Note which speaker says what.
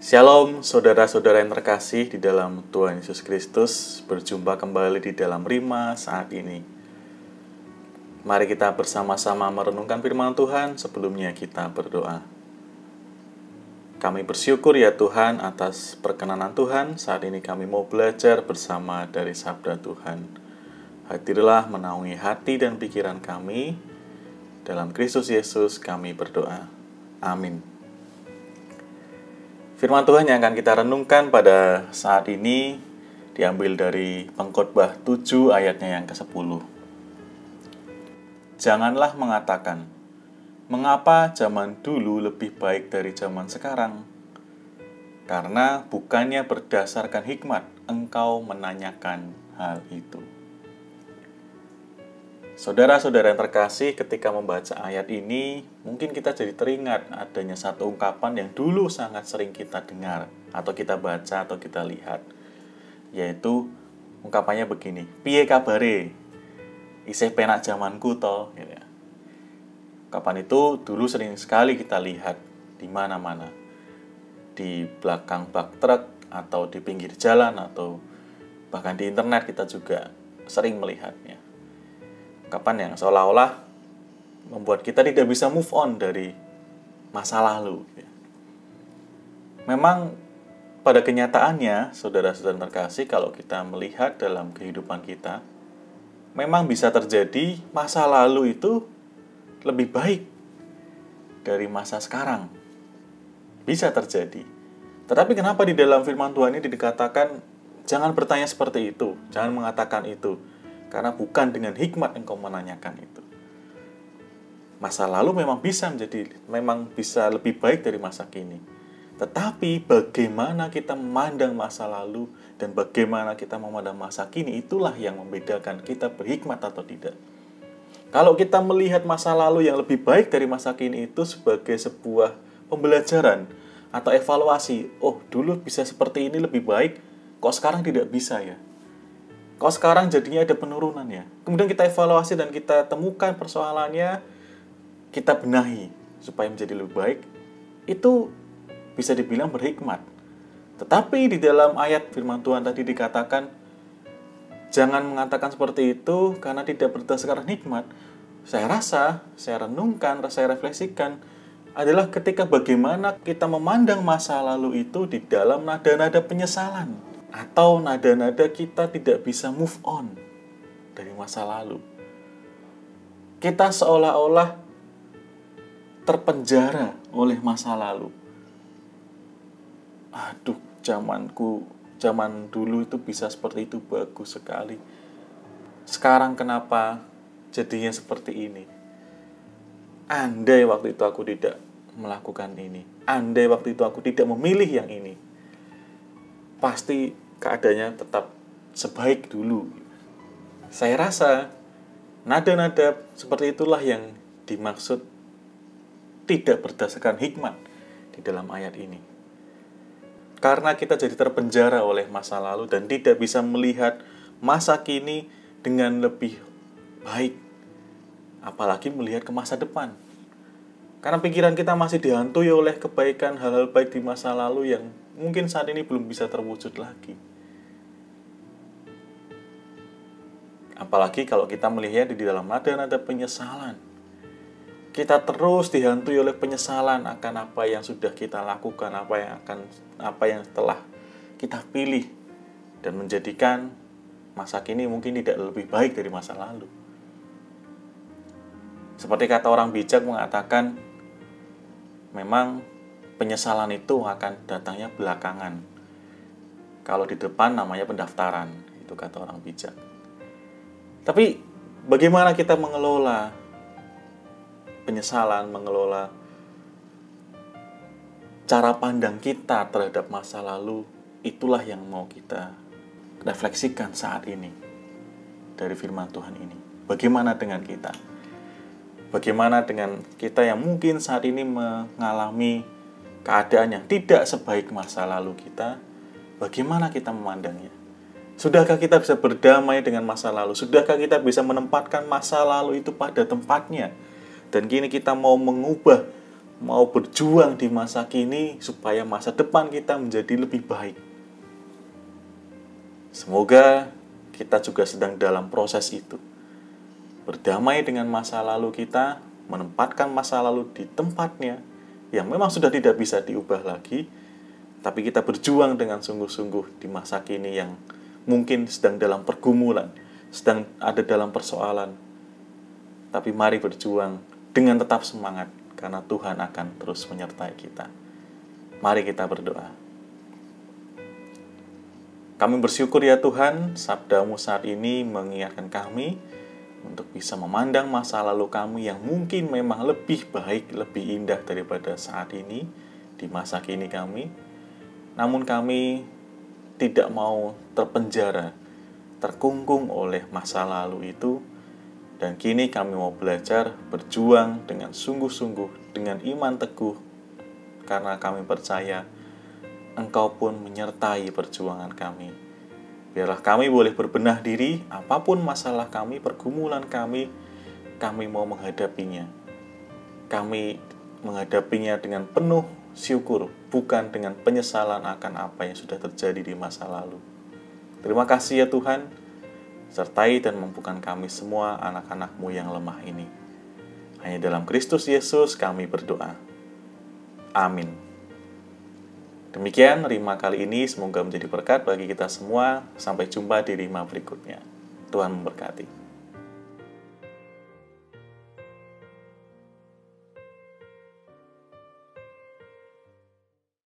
Speaker 1: Shalom saudara-saudara yang terkasih di dalam Tuhan Yesus Kristus. Berjumpa kembali di dalam Rima saat ini. Mari kita bersama-sama merenungkan firman Tuhan. Sebelumnya kita berdoa. Kami bersyukur ya Tuhan atas perkenanan Tuhan. Saat ini kami mau belajar bersama dari sabda Tuhan. Hadirlah menaungi hati dan pikiran kami. Dalam Kristus Yesus kami berdoa. Amin. Firman Tuhan yang akan kita renungkan pada saat ini diambil dari Pengkhotbah 7 ayatnya yang ke-10. Janganlah mengatakan, mengapa zaman dulu lebih baik dari zaman sekarang? Karena bukannya berdasarkan hikmat engkau menanyakan hal itu. Saudara-saudara yang terkasih, ketika membaca ayat ini, mungkin kita jadi teringat adanya satu ungkapan yang dulu sangat sering kita dengar, atau kita baca, atau kita lihat. Yaitu, ungkapannya begini, piye kabare? Isih penak zamanku toh. Gitu ya. Ungkapan itu dulu sering sekali kita lihat di mana-mana. Di belakang bak truk, atau di pinggir jalan, atau bahkan di internet kita juga sering melihatnya. Ungkapan yang seolah-olah membuat kita tidak bisa move on dari masa lalu. Memang pada kenyataannya, saudara-saudara terkasih, kalau kita melihat dalam kehidupan kita, memang bisa terjadi masa lalu itu lebih baik dari masa sekarang. Bisa terjadi. Tetapi kenapa di dalam firman Tuhan ini dikatakan, jangan bertanya seperti itu, jangan mengatakan itu. Karena bukan dengan hikmat engkau menanyakan itu. Masa lalu memang bisa lebih baik dari masa kini. Tetapi bagaimana kita memandang masa lalu dan bagaimana kita memandang masa kini, itulah yang membedakan kita berhikmat atau tidak. Kalau kita melihat masa lalu yang lebih baik dari masa kini itu sebagai sebuah pembelajaran atau evaluasi, oh dulu bisa seperti ini lebih baik, kok sekarang tidak bisa ya? Kalau sekarang jadinya ada penurunan ya. Kemudian kita evaluasi dan kita temukan persoalannya, kita benahi supaya menjadi lebih baik. Itu bisa dibilang berhikmat. Tetapi di dalam ayat firman Tuhan tadi dikatakan, jangan mengatakan seperti itu karena tidak berdasarkan hikmat. Saya rasa, saya renungkan, saya refleksikan, adalah ketika bagaimana kita memandang masa lalu itu di dalam nada-nada penyesalan. Atau nada-nada kita tidak bisa move on dari masa lalu. Kita seolah-olah terpenjara oleh masa lalu. Aduh, zaman dulu itu bisa seperti itu, bagus sekali. Sekarang kenapa jadinya seperti ini? Andai waktu itu aku tidak melakukan ini. Andai waktu itu aku tidak memilih yang ini. Pasti keadaannya tetap sebaik dulu. Saya rasa nada-nada seperti itulah yang dimaksud tidak berdasarkan hikmat di dalam ayat ini. Karena kita jadi terpenjara oleh masa lalu dan tidak bisa melihat masa kini dengan lebih baik. Apalagi melihat ke masa depan. Karena pikiran kita masih dihantui oleh kebaikan, hal-hal baik di masa lalu yang mungkin saat ini belum bisa terwujud lagi. Apalagi kalau kita melihat di dalam nada-nada penyesalan. Kita terus dihantui oleh penyesalan akan apa yang sudah kita lakukan, apa yang telah kita pilih dan menjadikan masa kini mungkin tidak lebih baik dari masa lalu. Seperti kata orang bijak mengatakan, memang penyesalan itu akan datangnya belakangan. Kalau di depan namanya pendaftaran, itu kata orang bijak. Tapi bagaimana kita mengelola penyesalan, mengelola cara pandang kita terhadap masa lalu, itulah yang mau kita refleksikan saat ini dari firman Tuhan ini. Bagaimana dengan kita? Bagaimana dengan kita yang mungkin saat ini mengalami keadaan yang tidak sebaik masa lalu kita? Bagaimana kita memandangnya? Sudahkah kita bisa berdamai dengan masa lalu? Sudahkah kita bisa menempatkan masa lalu itu pada tempatnya? Dan kini kita mau mengubah mau berjuang di masa kini supaya masa depan kita menjadi lebih baik. Semoga kita juga sedang dalam proses itu. Berdamai dengan masa lalu kita, menempatkan masa lalu di tempatnya yang memang sudah tidak bisa diubah lagi, tapi kita berjuang dengan sungguh-sungguh di masa kini yang mungkin sedang dalam pergumulan, sedang ada dalam persoalan. Tapi mari berjuang dengan tetap semangat, karena Tuhan akan terus menyertai kita. Mari kita berdoa. Kami bersyukur ya Tuhan, sabda-Mu saat ini mengingatkan kami untuk bisa memandang masa lalu kami yang mungkin memang lebih baik, lebih indah daripada saat ini, di masa kini kami. Namun kami tidak mau terpenjara, terkungkung oleh masa lalu itu, dan kini kami mau belajar berjuang dengan sungguh-sungguh, dengan iman teguh, karena kami percaya Engkau pun menyertai perjuangan kami. Biarlah kami boleh berbenah diri, apapun masalah kami, pergumulan kami mau menghadapinya. Kami menghadapinya dengan penuh syukur, bukan dengan penyesalan akan apa yang sudah terjadi di masa lalu. Terima kasih ya Tuhan, sertai dan mampukan kami semua anak-anak-Mu yang lemah ini. Hanya dalam Kristus Yesus kami berdoa. Amin. Demikian Rima kali ini, semoga menjadi berkat bagi kita semua. Sampai jumpa di Rima berikutnya. Tuhan memberkati.